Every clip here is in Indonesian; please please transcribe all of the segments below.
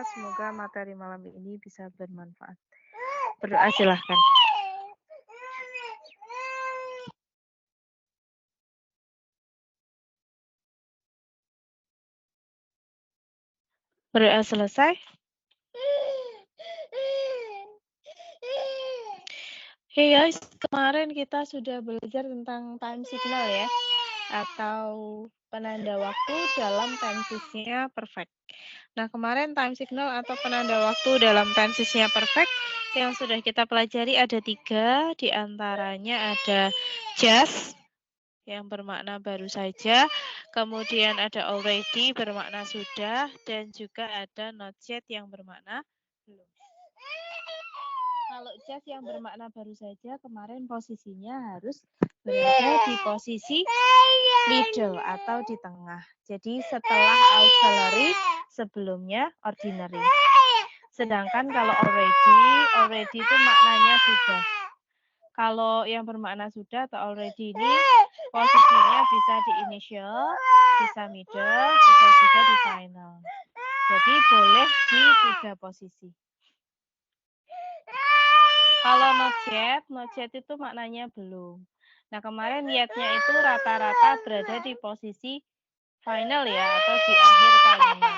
semoga materi malam ini bisa bermanfaat. Berdoa silahkan. Berdoa selesai. Hey guys, kemarin kita sudah belajar tentang time signal ya, atau penanda waktu dalam tensesnya perfect. Nah, kemarin time signal atau penanda waktu dalam tensesnya perfect yang sudah kita pelajari ada 3, diantaranya ada just yang bermakna baru saja, kemudian ada already bermakna sudah, dan juga ada not yet yang bermakna belum. Kalau just yang bermakna baru saja, kemarin posisinya harus berada di posisi middle atau di tengah. Jadi setelah auxiliary, sebelumnya ordinary. Sedangkan kalau already itu maknanya sudah. Kalau yang bermakna sudah atau already ini posisinya bisa di initial, bisa middle, bisa juga di final. Jadi boleh di 3 posisi. Kalau not yet itu maknanya belum. Nah, kemarin yet-nya itu rata-rata berada di posisi final ya, atau di akhir kalimat.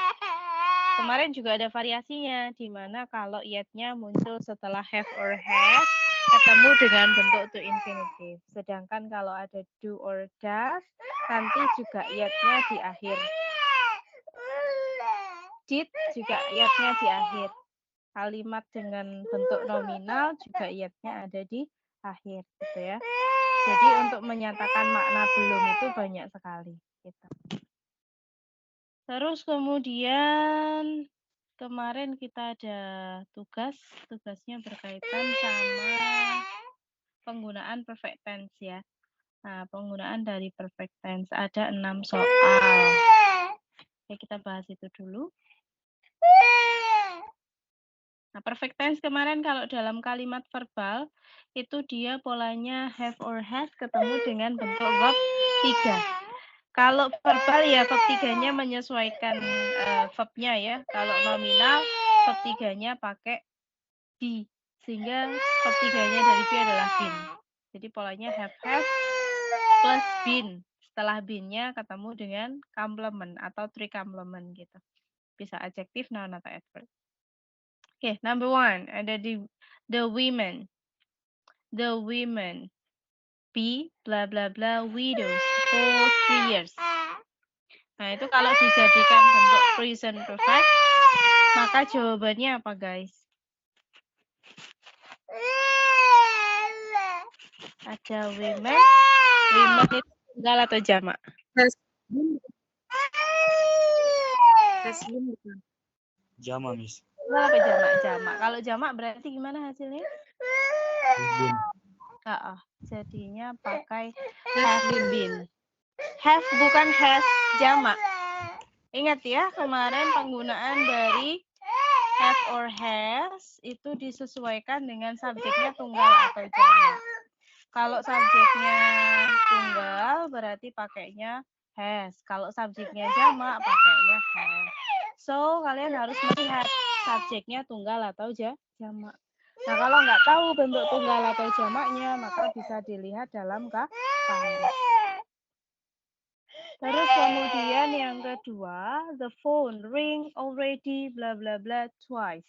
Kemarin juga ada variasinya, di mana kalau yet-nya muncul setelah have or has, ketemu dengan bentuk to infinitive. Sedangkan kalau ada do or does, nanti juga yet-nya di akhir. Did juga yet-nya di akhir. Kalimat dengan bentuk nominal juga yet-nya ada di akhir gitu ya. Jadi untuk menyatakan makna belum itu banyak sekali gitu. Terus kemudian kemarin kita ada tugasnya berkaitan sama penggunaan perfect tense ya. Nah, penggunaan dari perfect tense ada 6 soal. Oke, kita bahas itu dulu. Nah, perfect tense kemarin kalau dalam kalimat verbal itu dia polanya have or has ketemu dengan bentuk verb 3. Kalau verbal ya verb 3-nya menyesuaikan verbnya ya. Kalau nominal verb 3-nya pakai be. Sehingga verb 3-nya dari be adalah been. Jadi polanya have has plus been. Setelah been-nya ketemu dengan complement atau three complement gitu. Bisa adjektif, noun atau adverb. Oke, number 1 ada di the women. The women be bla bla bla widows for 3 years. Nah, itu kalau dijadikan bentuk present perfect, maka jawabannya apa, guys? Ada women. Women itu tunggal atau jamak? Jamak, Miss. Tunggal apa jamak? Jamak. Kalau jamak berarti gimana hasilnya? Jadinya pakai have been. Have bukan has jamak. Ingat ya, kemarin penggunaan dari have or has itu disesuaikan dengan subjeknya tunggal atau jamak. Kalau subjeknya tunggal berarti pakainya has. Kalau subjeknya jamak pakainya has. So, kalian harus melihat subjeknya tunggal atau jamak. Nah, kalau nggak tahu bentuk tunggal atau jamaknya, maka bisa dilihat dalam kamus. Terus kemudian yang kedua, the phone ring already bla bla bla twice.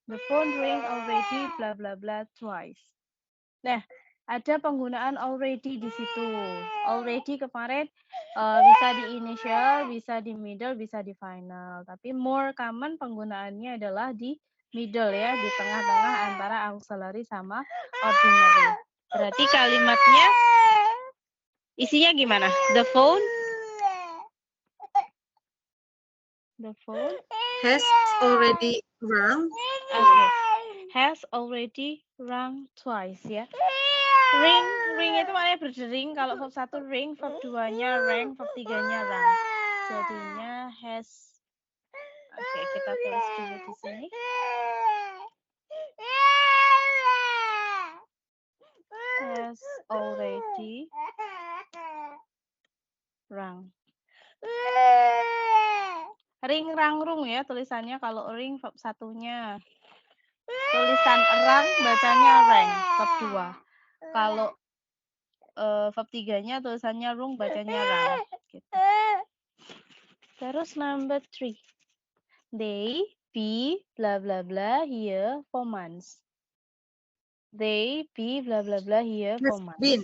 The phone ring already bla bla bla twice. Nah, ada penggunaan already di situ. Already kemarin bisa di initial, bisa di middle, bisa di final. Tapi more common penggunaannya adalah di middle ya, di tengah-tengah antara auxiliary sama ordinary. Berarti kalimatnya isinya gimana? The phone has already rung. Okay. Has already rung twice ya. Ring itu maknanya berdering. Kalau verb 1 ring, verb 2-nya rang, verb 3-nya rung. Jadinya has. Oke, kita tulis dulu di sini. Has already rung. Ring, rang, rung ya tulisannya. Kalau ring verb satunya. Tulisan rang bacanya reng, verb 2. Kalau verb 3-nya tulisannya rung bacanya rang. Gitu. Terus number 3. They be bla bla bla here for months. They be bla bla bla here for Has months. been.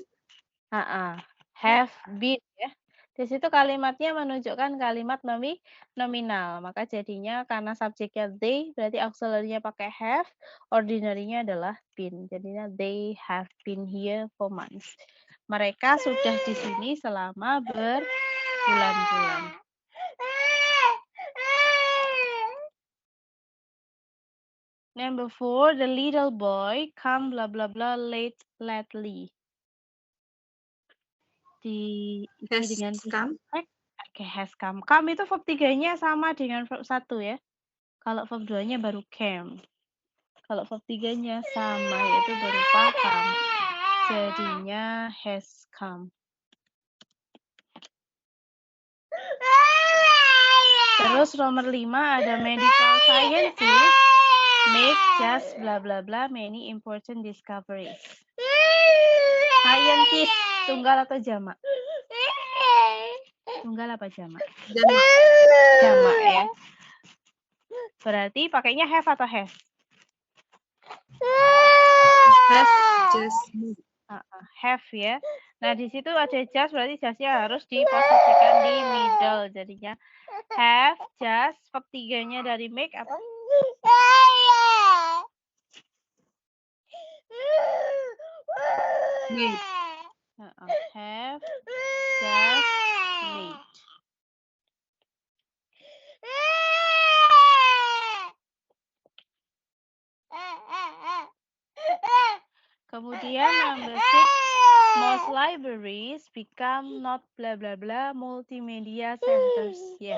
Have been ya. Di situ kalimatnya menunjukkan kalimat nominal. Maka jadinya karena subjeknya they, berarti auxiliary-nya pakai have, ordinary-nya adalah been. Jadinya they have been here for months. Mereka sudah di sini selama berbulan-bulan. Number 4, the little boy come bla bla bla late lately. Diisi Has dengan come. Oke, has come. Come itu verb 3-nya sama dengan verb 1 ya. Kalau verb 2-nya baru came. Kalau verb 3-nya sama yaitu berupa come. Jadinya has come. Terus nomor 5 ada medical sciences make just bla bla bla many important discoveries. Scientist tunggal atau jamak? Tunggal apa jamak? Jamak. Jamak ya. Berarti pakainya have atau has? Have just moved. Have ya. Nah, di situ ada just, berarti just-nya harus diposisikan di middle. Jadinya have, just, verb 3-nya dari make apa? Made. Have, just, made. Kemudian number 6, most libraries become not bla bla bla multimedia centers. Ya.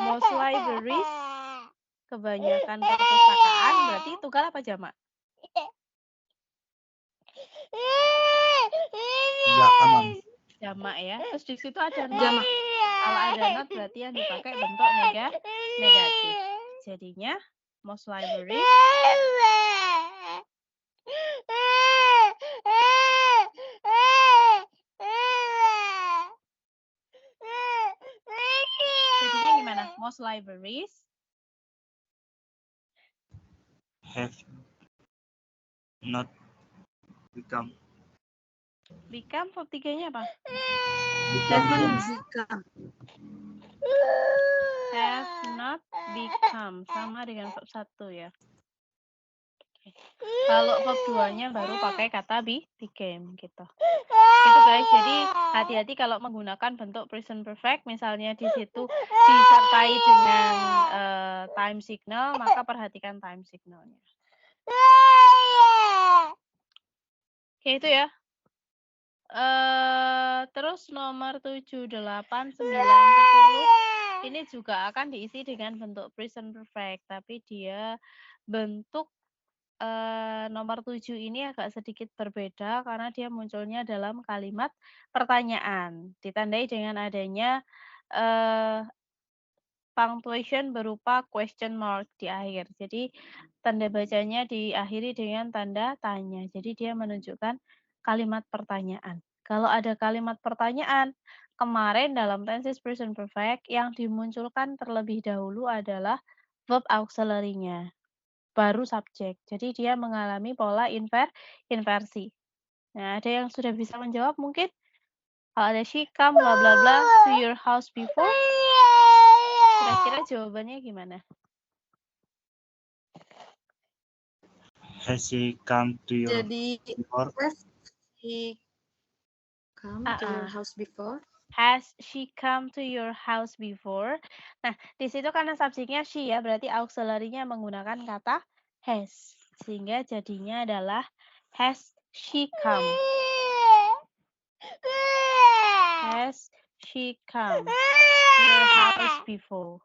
Most libraries kebanyakan perpustakaan berarti tunggal apa jamak? Jamak. Jamak ya. Terus di situ ada not. Jamak. Kalau ada not berarti yang dipakai bentuk negatif. Jadinya most libraries jadinya gimana? Most libraries Have not become. become verb 3-nya apa? Haven't become. Have not become sama dengan verb 1 ya. Kalau verb 2-nya baru pakai kata became gitu. Gitu guys. Jadi hati-hati kalau menggunakan bentuk present perfect, misalnya di situ disertai dengan time signal, maka perhatikan time signalnya. Oke, itu ya. Terus nomor 7, 8, 9, 10 ini juga akan diisi dengan bentuk present perfect, tapi dia bentuk nomor 7 ini agak sedikit berbeda karena dia munculnya dalam kalimat pertanyaan, ditandai dengan adanya punctuation berupa question mark di akhir. Jadi tanda bacanya diakhiri dengan tanda tanya. Jadi dia menunjukkan kalimat pertanyaan. Kalau ada kalimat pertanyaan, kemarin dalam tenses present perfect yang dimunculkan terlebih dahulu adalah verb auxiliary-nya, baru subjek. Jadi dia mengalami pola inversi. Nah, ada yang sudah bisa menjawab mungkin? Kalau ada she come bla bla bla to your house before. Kira-kira jawabannya gimana? Has she come to your Jadi before? has she come to your house before? Has she come to your house before? Nah, di situ karena subjeknya she ya, berarti auxiliary-nya menggunakan kata has. Sehingga jadinya adalah has she come. Has she come to your house before?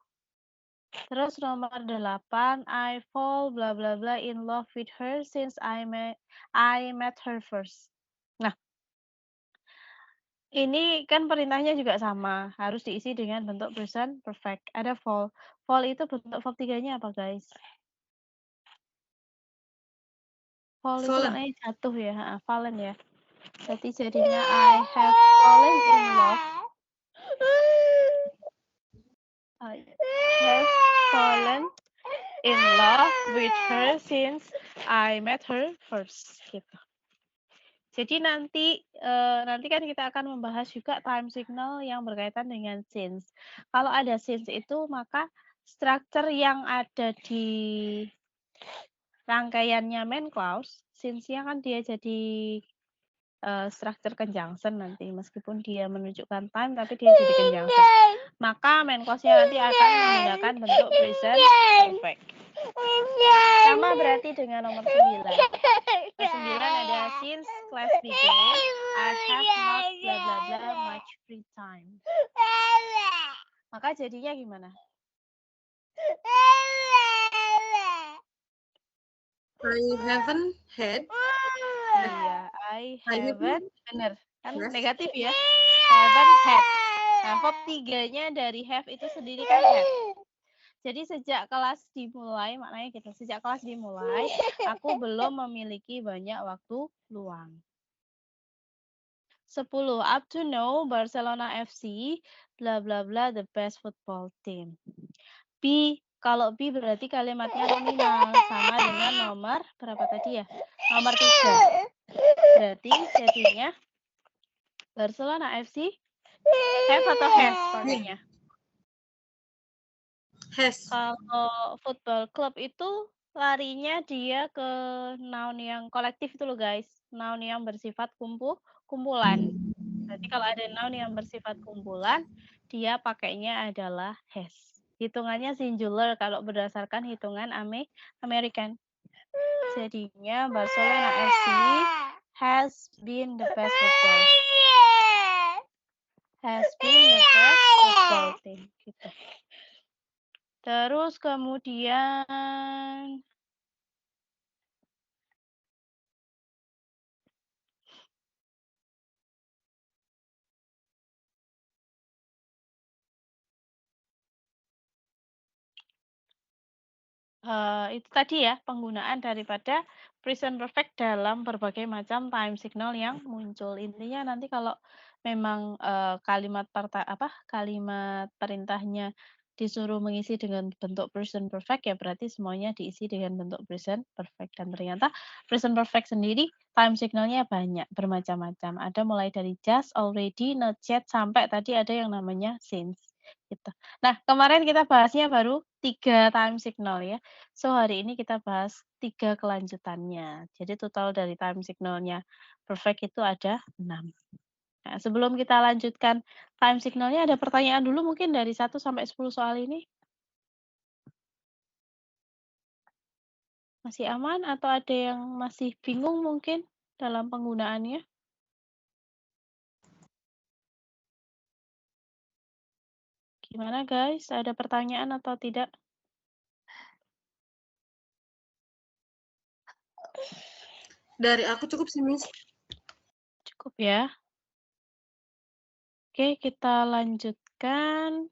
Terus nomor 8, I fall bla bla bla in love with her since I met her first. Nah, Ini kan perintahnya juga sama, harus diisi dengan bentuk present perfect. Ada fall. Fall itu bentuk verb 3-nya apa, guys? Fall itu Fallen. maknanya jatuh ya, fallen ya. Berarti jadinya I have fallen in love. I have fallen in love with her since I met her first. Gitu. Jadi nanti kan kita akan membahas juga time signal yang berkaitan dengan since. Kalau ada since itu maka structure yang ada di rangkaiannya main clause, since-nya kan dia jadi structure conjunction nanti meskipun dia menunjukkan time tapi dia jadi conjunction. Maka main clause-nya nanti akan menggunakan bentuk present perfect. Sama berarti dengan nomor 9. Nomor 9 ada since class began, I have not bla bla bla much free time. Maka jadinya gimana? I haven't had. Iya, I haven't, bener. Kan Yes. negatif ya. Haven't had. Nah, verb 3-nya dari have itu sendiri kan had. Jadi sejak kelas dimulai, maknanya gitu. Sejak kelas dimulai, aku belum memiliki banyak waktu luang. 10. Up to now, Barcelona FC, bla bla bla, the best football team. B, kalau B berarti kalimatnya nominal, sama dengan nomor, berapa tadi ya? Nomor 3. Berarti jadinya Barcelona FC, have atau has pakainya? Has. Kalau football club itu larinya dia ke noun yang kolektif itu loh guys. Noun yang bersifat kumpulan. Berarti kalau ada noun yang bersifat kumpulan, dia pakainya adalah has. Hitungannya singular kalau berdasarkan hitungan American. Jadinya Barcelona FC has been the best football. Has been the best football team. Gitu. Terus kemudian itu tadi ya penggunaan daripada present perfect dalam berbagai macam time signal yang muncul. Intinya nanti kalau memang kalimat perintahnya disuruh mengisi dengan bentuk present perfect ya berarti semuanya diisi dengan bentuk present perfect dan ternyata present perfect sendiri time signalnya banyak bermacam-macam. Ada mulai dari just, already, not yet sampai tadi ada yang namanya since gitu. Nah, kemarin kita bahasnya baru 3 time signal ya. So, hari ini kita bahas 3 kelanjutannya. Jadi total dari time signalnya perfect itu ada 6. Nah, sebelum kita lanjutkan time signalnya ada pertanyaan dulu mungkin dari 1 sampai 10 soal ini? Masih aman atau ada yang masih bingung mungkin dalam penggunaannya? Gimana guys, ada pertanyaan atau tidak? Dari aku cukup sih, Miss. Cukup ya. Oke, kita lanjutkan.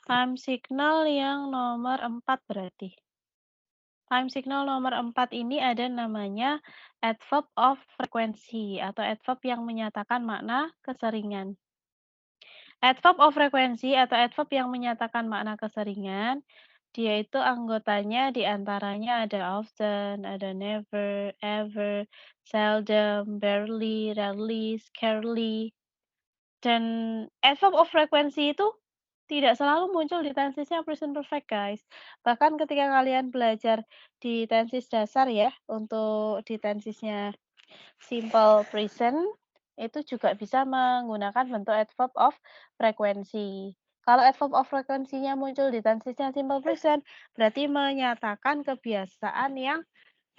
Time signal yang nomor 4 berarti. Time signal nomor 4 ini ada namanya adverb of frequency atau adverb yang menyatakan makna keseringan. Adverb of frequency atau adverb yang menyatakan makna keseringan, dia itu anggotanya diantaranya ada often, ada never, ever, seldom, barely, rarely, scarcely. Dan adverb of frequency itu tidak selalu muncul di tensisnya present perfect, guys. Bahkan ketika kalian belajar di tensis dasar ya, untuk di tensisnya simple present, itu juga bisa menggunakan bentuk adverb of frequency. Kalau adverb of frequency-nya muncul di tensisnya simple present, berarti menyatakan kebiasaan yang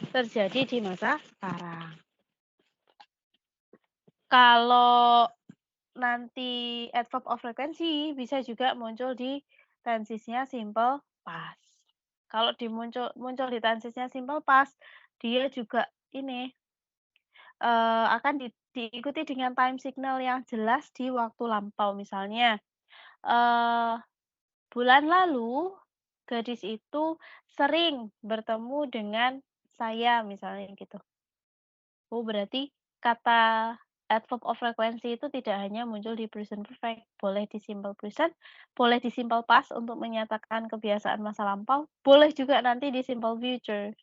terjadi di masa sekarang. Kalau nanti adverb of frequency bisa juga muncul di tensisnya simple past. Kalau muncul di tensesnya simple past, dia juga ini akan diikuti dengan time signal yang jelas di waktu lampau. Misalnya, bulan lalu gadis itu sering bertemu dengan saya, misalnya gitu. Oh, berarti kata adverb of frequency itu tidak hanya muncul di present perfect, boleh di simple present, boleh di simple past untuk menyatakan kebiasaan masa lampau, boleh juga nanti di simple future.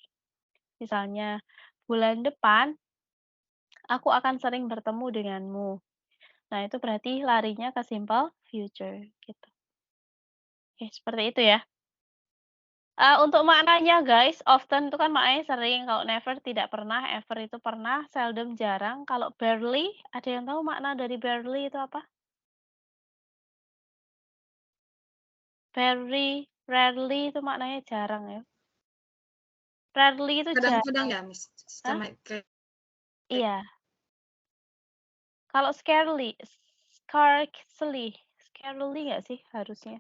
Misalnya, bulan depan aku akan sering bertemu denganmu. Nah, itu berarti larinya ke simple future, gitu. Oke, seperti itu ya. Untuk maknanya guys, often itu kan maknanya sering, kalau never tidak pernah, ever itu pernah, seldom jarang. Kalau barely, ada yang tahu makna dari barely itu apa? Very rarely itu maknanya jarang ya. Rarely itu Kadang-kadang jarang. ya, Miss. Hah? Sama kayak Iya. Kalau scarcely nggak sih harusnya?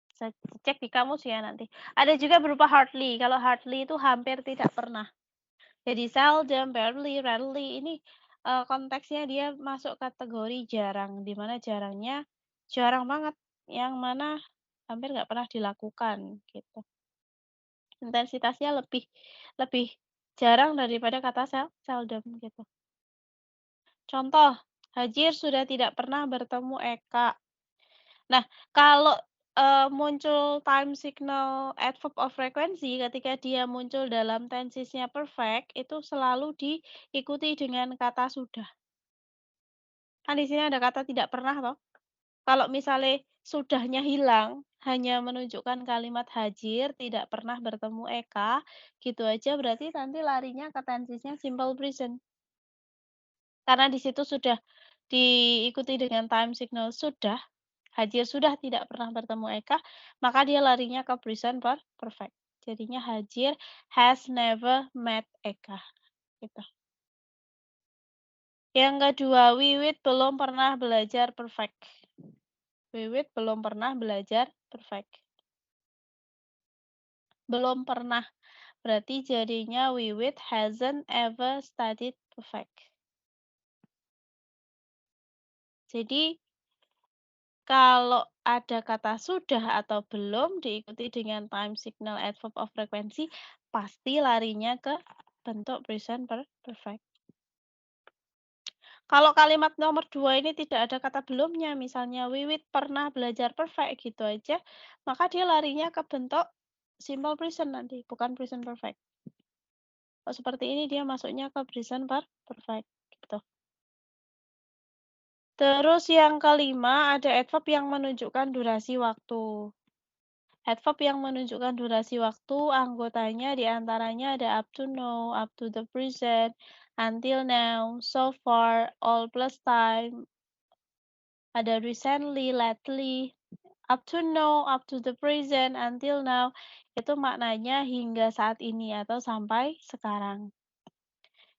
Bisa dicek di kamus ya nanti. Ada juga berupa hardly. Kalau hardly itu hampir tidak pernah. Jadi seldom, barely, rarely ini konteksnya dia masuk kategori jarang, di mana jarangnya jarang banget, yang mana hampir nggak pernah dilakukan gitu. Intensitasnya lebih lebih jarang daripada kata seldom gitu. Contoh, Hajir sudah tidak pernah bertemu Eka. Nah, kalau muncul time signal adverb of frequency ketika dia muncul dalam tensesnya perfect, itu selalu diikuti dengan kata sudah. Kan di sini ada kata tidak pernah toh. Kalau misalnya sudahnya hilang, hanya menunjukkan kalimat Hajir tidak pernah bertemu Eka, gitu aja berarti nanti larinya ke tensesnya simple present. Karena di situ sudah diikuti dengan time signal sudah, Hajir sudah tidak pernah bertemu Eka, maka dia larinya ke present perfect. Jadinya Hajir has never met Eka. Gitu. Yang kedua, Wiwit belum pernah belajar perfect. Wiwit belum pernah belajar perfect. Belum pernah. Berarti jadinya Wiwit hasn't ever studied perfect. Jadi kalau ada kata sudah atau belum diikuti dengan time signal adverb of frequency, pasti larinya ke bentuk present perfect. Kalau kalimat nomor 2 ini tidak ada kata belumnya, misalnya Wiwit pernah belajar perfect gitu aja, maka dia larinya ke bentuk simple present nanti, bukan present perfect. Kalau seperti ini dia masuknya ke present perfect gitu. Terus yang kelima ada adverb yang menunjukkan durasi waktu. Adverb yang menunjukkan durasi waktu, anggotanya diantaranya ada up to now, up to the present, until now, so far, all plus time, ada recently, lately, up to now, up to the present, until now, itu maknanya hingga saat ini atau sampai sekarang.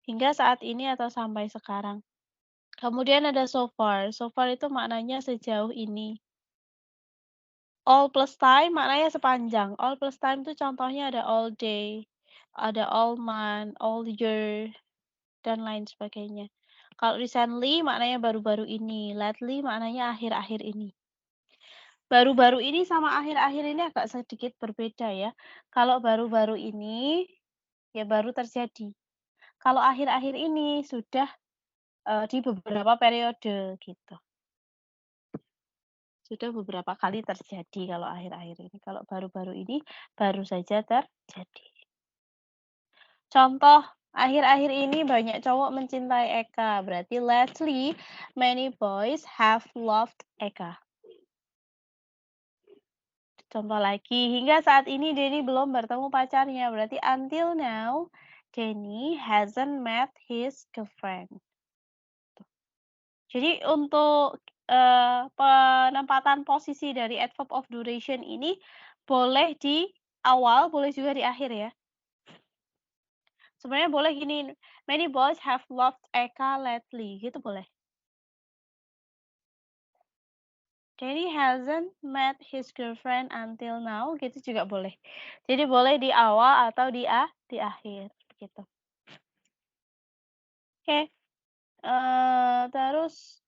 Hingga saat ini atau sampai sekarang. Kemudian ada so far. So far itu maknanya sejauh ini. All plus time maknanya sepanjang. All plus time itu contohnya ada all day, ada all month, all year, dan lain sebagainya. Kalau recently maknanya baru-baru ini, lately maknanya akhir-akhir ini. Baru-baru ini sama akhir-akhir ini agak sedikit berbeda ya. Kalau baru-baru ini ya baru terjadi. Kalau akhir-akhir ini sudah di beberapa periode gitu. Sudah beberapa kali terjadi kalau akhir-akhir ini. Kalau baru-baru ini baru saja terjadi. Contoh, akhir-akhir ini banyak cowok mencintai Eka. Berarti lately many boys have loved Eka. Contoh lagi, hingga saat ini Denny belum bertemu pacarnya. Berarti until now Denny hasn't met his girlfriend. Jadi untuk penempatan posisi dari adverb of duration ini boleh di awal, boleh juga di akhir ya. Sebenarnya boleh gini, many boys have loved Eka lately, gitu boleh. Danny hasn't met his girlfriend until now, gitu juga boleh. Jadi boleh di awal atau di akhir, gitu. Oke, terus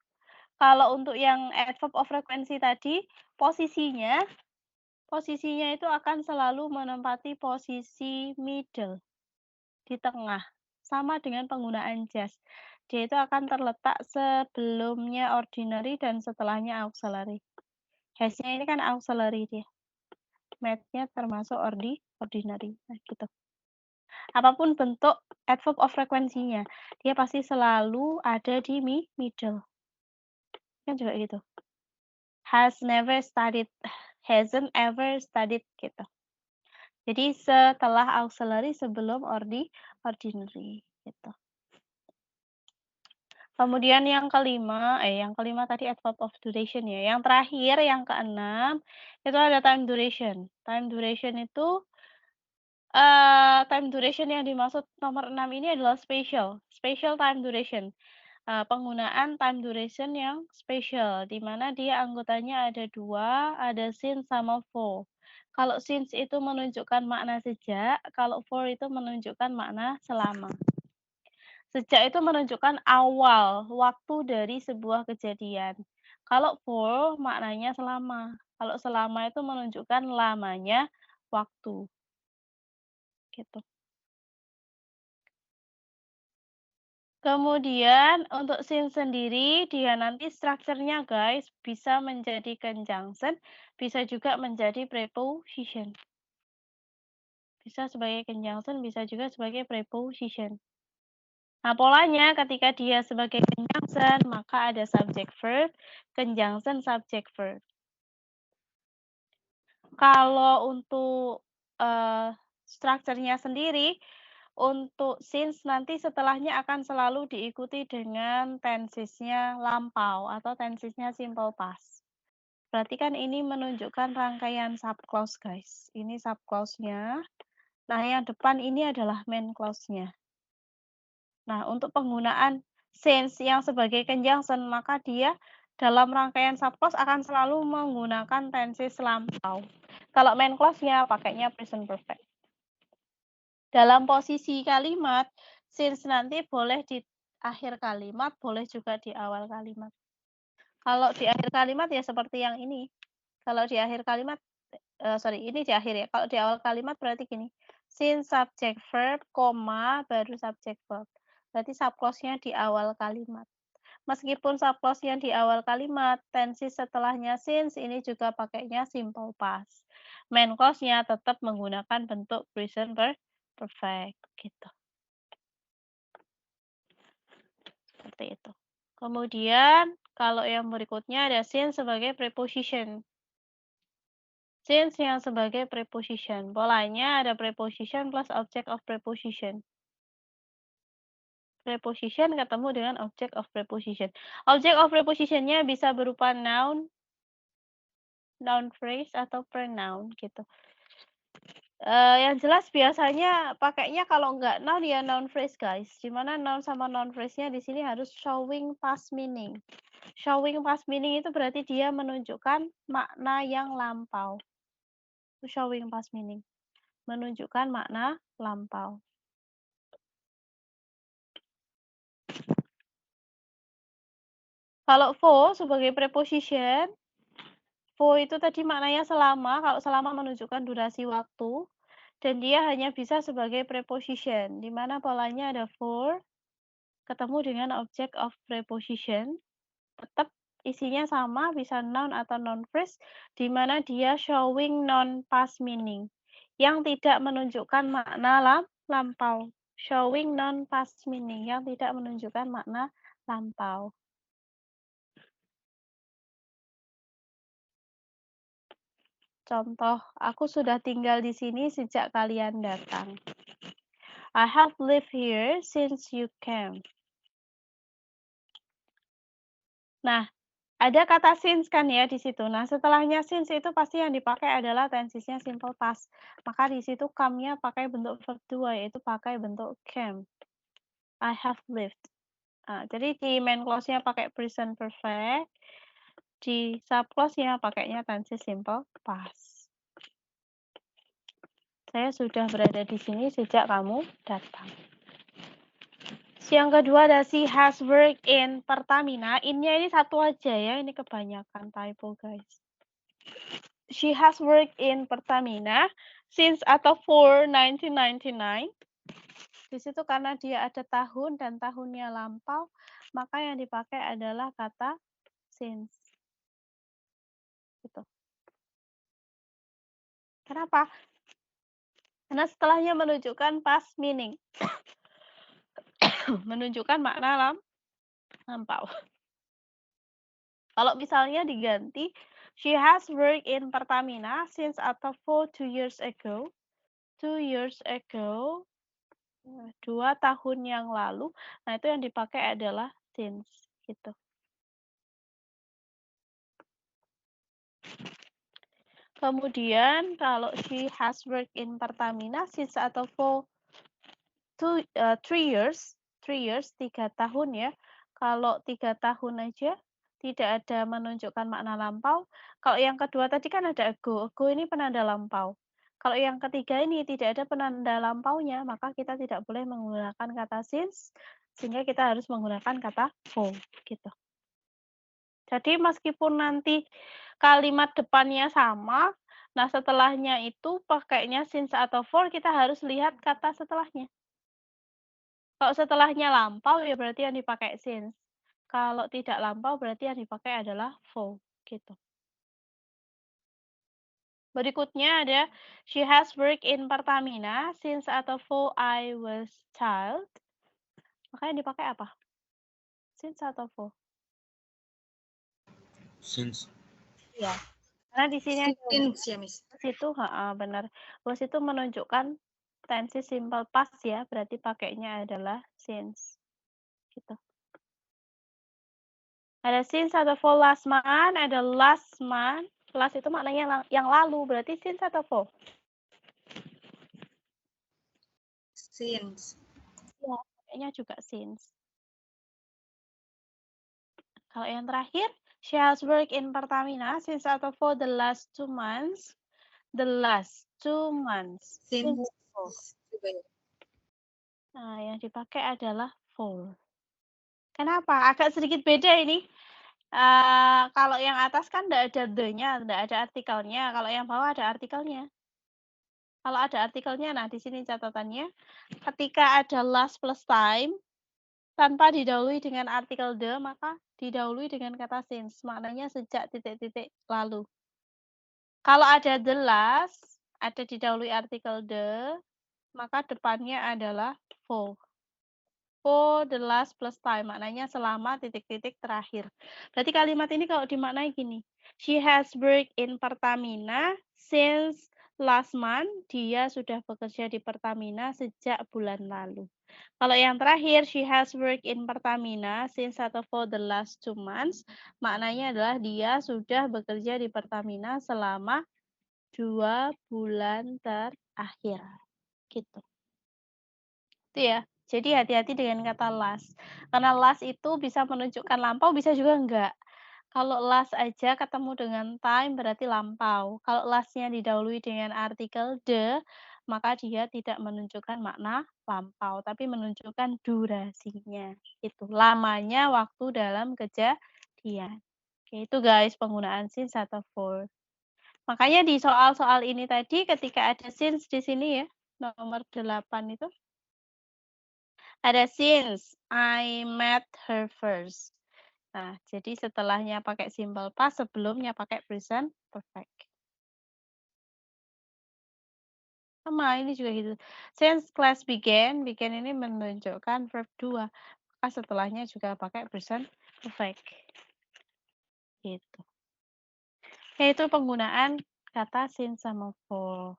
kalau untuk yang adverb of frequency tadi, posisinya itu akan selalu menempati posisi middle, di tengah, sama dengan penggunaan just. Dia itu akan terletak sebelumnya ordinary dan setelahnya auxiliary. Has-nya ini kan auxiliary dia. Met-nya termasuk ordinary. Nah, gitu. Apapun bentuk adverb of frequency-nya, dia pasti selalu ada di middle. Kan juga gitu. Has never studied, hasn't ever studied gitu. Jadi setelah auxiliary sebelum ordinary gitu. Kemudian yang kelima tadi adverb of duration ya. Yang terakhir yang keenam itu ada time duration. Time duration itu time duration yang dimaksud nomor 6 ini adalah spatial time duration. Penggunaan time duration yang spatial, di mana dia anggotanya ada 2, ada since sama for. Kalau since itu menunjukkan makna sejak, kalau for itu menunjukkan makna selama. Sejak itu menunjukkan awal, waktu dari sebuah kejadian. Kalau for maknanya selama. Kalau selama itu menunjukkan lamanya waktu. Gitu. Kemudian untuk since sendiri, dia nanti strukturnya guys, bisa menjadi conjunction, bisa juga menjadi preposition. Bisa sebagai conjunction, bisa juga sebagai preposition. Nah, polanya ketika dia sebagai conjunction, maka ada subject verb, conjunction subject verb. Kalau untuk strukturnya sendiri, untuk since nanti setelahnya akan selalu diikuti dengan tensesnya lampau atau tensesnya simple past. Berarti kan ini menunjukkan rangkaian subclause, guys. Ini subclause-nya. Nah, yang depan ini adalah main clause-nya. Nah, untuk penggunaan since yang sebagai conjunction, maka dia dalam rangkaian subclause akan selalu menggunakan tenses lampau. Kalau main clause-nya pakainya present perfect. Dalam posisi kalimat, since nanti boleh di akhir kalimat, boleh juga di awal kalimat. Kalau di akhir kalimat ya seperti yang ini. Kalau di akhir kalimat, ini di akhir ya. Kalau di awal kalimat berarti gini, since subject verb, koma, baru subject verb. Berarti subclause-nya di awal kalimat. Meskipun subclause-nya di awal kalimat, tenses setelahnya since ini juga pakainya simple past. Main clause-nya tetap menggunakan bentuk present perfect gitu. Seperti itu. Kemudian kalau yang berikutnya ada since sebagai preposition. Since yang sebagai preposition. Polanya ada preposition plus object of preposition. Preposition ketemu dengan object of preposition. Object of preposition-nya bisa berupa noun, noun phrase, atau pronoun gitu. Yang jelas biasanya pakainya kalau nggak noun ya noun phrase guys. Dimana noun sama noun phrase-nya di sini harus showing past meaning. Showing past meaning itu berarti dia menunjukkan makna yang lampau. Showing past meaning. Menunjukkan makna lampau. Kalau for sebagai preposition, for itu tadi maknanya selama, kalau selama menunjukkan durasi waktu, dan dia hanya bisa sebagai preposition, di mana polanya ada for, ketemu dengan object of preposition, tetap isinya sama, bisa noun atau noun phrase, di mana dia showing non-past meaning, yang tidak menunjukkan makna lampau. Showing non-past meaning, yang tidak menunjukkan makna lampau. Contoh, aku sudah tinggal di sini sejak kalian datang. I have lived here since you came. Nah, ada kata since kan ya di situ. Nah, setelahnya since itu pasti yang dipakai adalah tensesnya simple past. Maka di situ come-nya pakai bentuk verb 2, yaitu pakai bentuk came. I have lived. Nah, jadi di main clause-nya pakai present perfect. Di subclause-nya pakainya tenses simple past. Saya sudah berada di sini sejak kamu datang. Yang kedua ada she has worked in Pertamina. In-nya ini satu aja ya, ini kebanyakan typo guys. She has worked in Pertamina since atau for 1999. Di situ karena dia ada tahun dan tahunnya lampau, maka yang dipakai adalah kata since. Gitu. Kenapa? Karena setelahnya menunjukkan past meaning. Menunjukkan makna lampau. Kalau misalnya diganti, she has worked in Pertamina since atau for 2 years ago. 2 years ago, 2 tahun yang lalu. Nah, itu yang dipakai adalah since gitu. Kemudian kalau she has worked in Pertamina since atau for 3 years, 3 tahun ya. Kalau 3 tahun aja tidak ada menunjukkan makna lampau. Kalau yang kedua tadi kan ada ago. Ago ini penanda lampau. Kalau yang ketiga ini tidak ada penanda lampaunya, maka kita tidak boleh menggunakan kata since, sehingga kita harus menggunakan kata for gitu. Jadi meskipun nanti kalimat depannya sama, nah setelahnya itu pakainya since atau for, kita harus lihat kata setelahnya. Kalau setelahnya lampau ya berarti yang dipakai since. Kalau tidak lampau berarti yang dipakai adalah for gitu. Berikutnya ada she has worked in Pertamina since atau for I was child. Maka yang dipakai apa? Since atau for? Since. Ya. Karena di sini ada Since ya, Miss. itu benar. Was itu menunjukkan tense simple past ya, berarti pakainya adalah since. Gitu. Ada since atau for last month, ada last month. Last itu maknanya yang lalu, berarti since atau for? Since. Ya, pakainya juga since. Kalau yang terakhir, she has worked in Pertamina since atau for the last 2 months. The last 2 months. Since. Nah, yang dipakai adalah for. Kenapa? Agak sedikit beda ini. Kalau yang atas kan tidak ada the-nya, tidak ada artikelnya. Kalau yang bawah ada artikelnya. Kalau ada artikelnya, nah di sini catatannya, ketika ada last plus time, tanpa didahului dengan artikel the, maka didahului dengan kata since. Maknanya sejak titik-titik lalu. Kalau ada the last, ada didahului artikel the, maka depannya adalah for. For the last plus time, maknanya selama titik-titik terakhir. Berarti kalimat ini kalau dimaknai gini, she has worked in Pertamina since last month, dia sudah bekerja di Pertamina sejak bulan lalu. Kalau yang terakhir, she has worked in Pertamina since atau for the last 2 months, maknanya adalah dia sudah bekerja di Pertamina selama 2 bulan terakhir. Gitu. Itu ya. Jadi hati-hati dengan kata last. Karena last itu bisa menunjukkan lampau, bisa juga enggak. Kalau last aja ketemu dengan time berarti lampau. Kalau last-nya didahului dengan artikel the, maka dia tidak menunjukkan makna lampau, tapi menunjukkan durasinya. Itu lamanya waktu dalam kejadian. Oke, itu guys penggunaan since atau for. Makanya di soal-soal ini tadi ketika ada since di sini ya, nomor 8 itu ada since I met her first. Nah, jadi setelahnya pakai simple past, sebelumnya pakai present perfect. Sama, ini juga gitu. Since class began, began ini menunjukkan verb 2. Maka setelahnya juga pakai present perfect. Gitu. Yaitu penggunaan kata since sama for.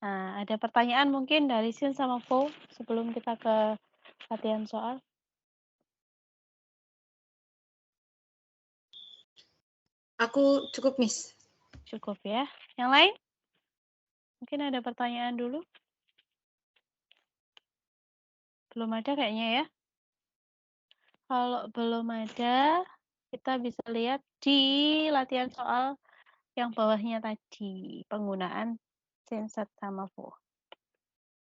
Nah, ada pertanyaan mungkin dari since sama for sebelum kita ke latihan soal? Aku cukup, Miss. Cukup ya. Yang lain? Mungkin ada pertanyaan dulu? Belum ada kayaknya ya. Kalau belum ada, kita bisa lihat di latihan soal yang bawahnya tadi, penggunaan since sama for.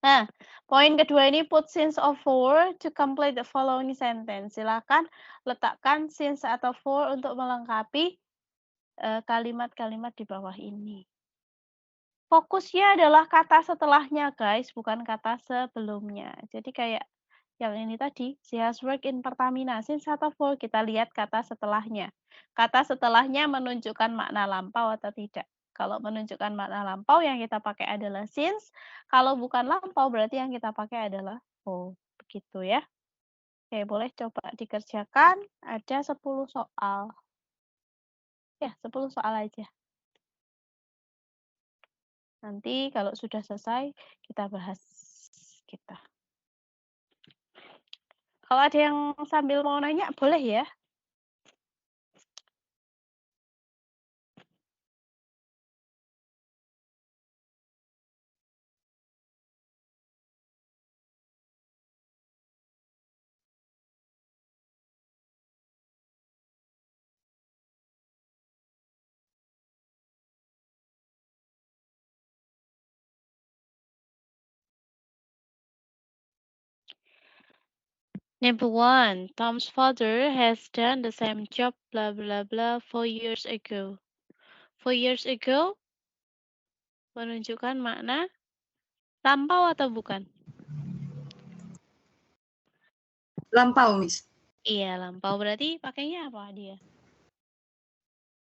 Nah, poin kedua ini put since or for to complete the following sentence. Silakan letakkan since atau for untuk melengkapi kalimat-kalimat di bawah ini. Fokusnya adalah kata setelahnya, guys, bukan kata sebelumnya. Jadi kayak yang ini tadi, she has worked in Pertamina since atau for, kita lihat kata setelahnya. Kata setelahnya menunjukkan makna lampau atau tidak. Kalau menunjukkan makna lampau yang kita pakai adalah since, kalau bukan lampau berarti yang kita pakai adalah for. Begitu ya. Oke, boleh coba dikerjakan. Ada 10 soal. Ya, 10 soal aja. Nanti kalau sudah selesai, kita bahas kita. Kalau ada yang sambil mau nanya, boleh ya? Number 1, Tom's father has done the same job blah blah blah 4 years ago. 4 years ago menunjukkan makna lampau atau bukan? Lampau, Miss. Iya, lampau. Berarti pakainya apa dia?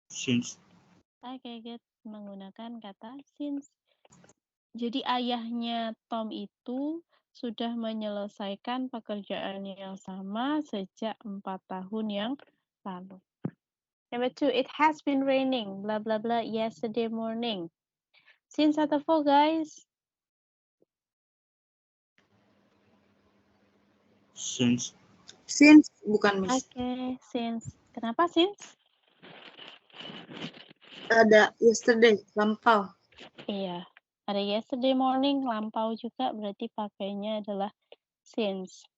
Since. Oke, good. Menggunakan kata since. Jadi ayahnya Tom itu sudah menyelesaikan pekerjaan yang sama sejak 4 tahun yang lalu. Number 2, it has been raining, blah blah blah, yesterday morning. Since atau for, guys? Since. Since bukan, Miss. Oke, since. Kenapa since? Ada yesterday, lampau. Iya, ada yesterday morning, lampau juga, berarti pakainya adalah since.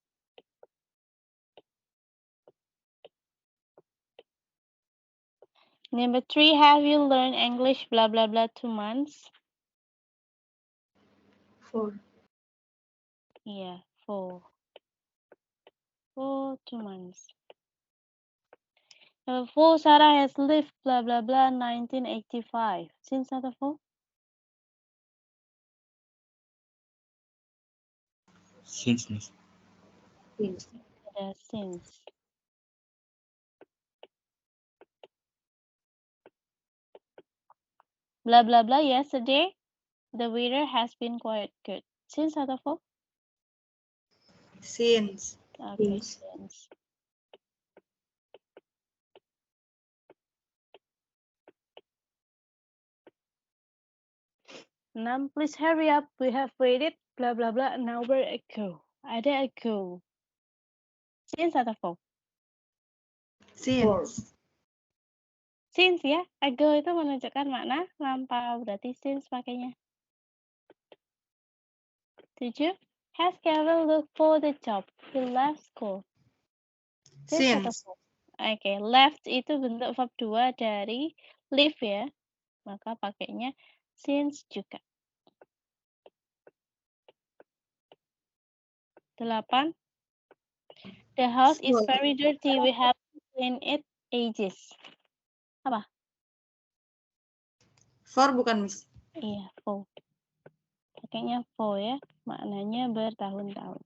Number 3, have you learned English, blah blah blah, 2 months? For. Iya, for. For 2 months. Number 4, Sarah has lived, blah blah blah, 1985. Since atau for? Since, Miss. Since. Ada since. Blah blah blah, yesterday the weather has been quite good. Since atau for? Since. Okay, since. 6, please hurry up, we have waited, blah blah blah, an hour ago. Ada ago. Since atau for? Since. Since ya, ago itu menunjukkan makna lampau, berarti since pakainya. 7, has Kevin looked for the job? He left school. Since atau Since. for? Oke, left itu bentuk verb 2 dari leave ya, maka pakainya since juga. 8, the house is very dirty, we have cleaned it ages. Apa? For bukan, Miss. Iya, for. Pakainya for ya, maknanya bertahun-tahun.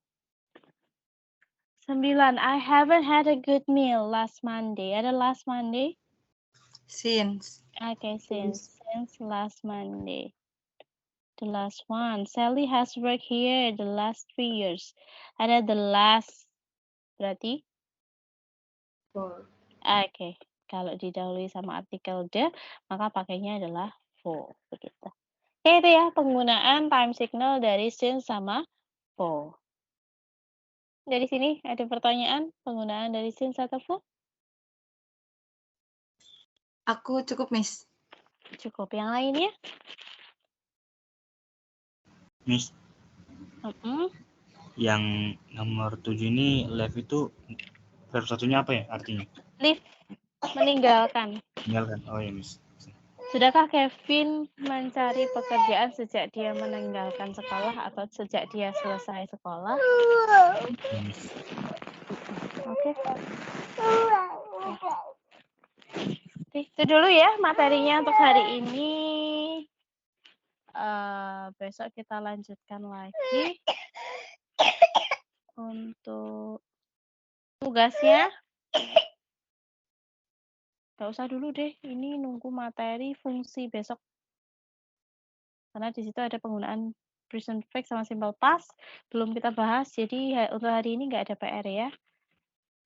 9, I haven't had a good meal last Monday. Ada last Monday? Since. Okay, since last Monday. The last one, Sally has worked here the last 3 years. Ada the last, berarti? For. Okay, kalau didahului sama artikel the, maka pakainya adalah for. Begitu. Oke, itu ya penggunaan time signal dari since sama for. Dari sini ada pertanyaan penggunaan dari since atau for? Aku cukup, Miss. Cukup. Yang lainnya? Miss, yang nomor 7 ini left itu Verb satunya apa ya artinya? Leave, meninggalkan. Tinggalkan. Oh ya, Miss. Sudahkah Kevin mencari pekerjaan sejak dia meninggalkan sekolah atau sejak dia selesai sekolah? Ya, Miss. Oke. Oke, itu dulu ya materinya untuk hari ini. Besok kita lanjutkan lagi untuk tugasnya. Gak usah dulu deh, ini nunggu materi fungsi besok. Karena di situ ada penggunaan present perfect sama simple past, belum kita bahas, jadi untuk hari ini nggak ada PR ya.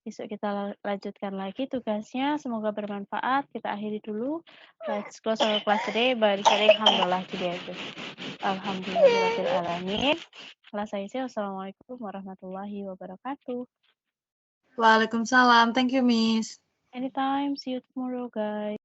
Besok kita lanjutkan lagi tugasnya, semoga bermanfaat. Kita akhiri dulu. Let's close our class today by saying alhamdulillah together. Alhamdulillahirrahmanirrahim. Kelas saya, wassalamualaikum warahmatullahi wabarakatuh. Waalaikumsalam. Thank you, Miss. Anytime, see you tomorrow, guys.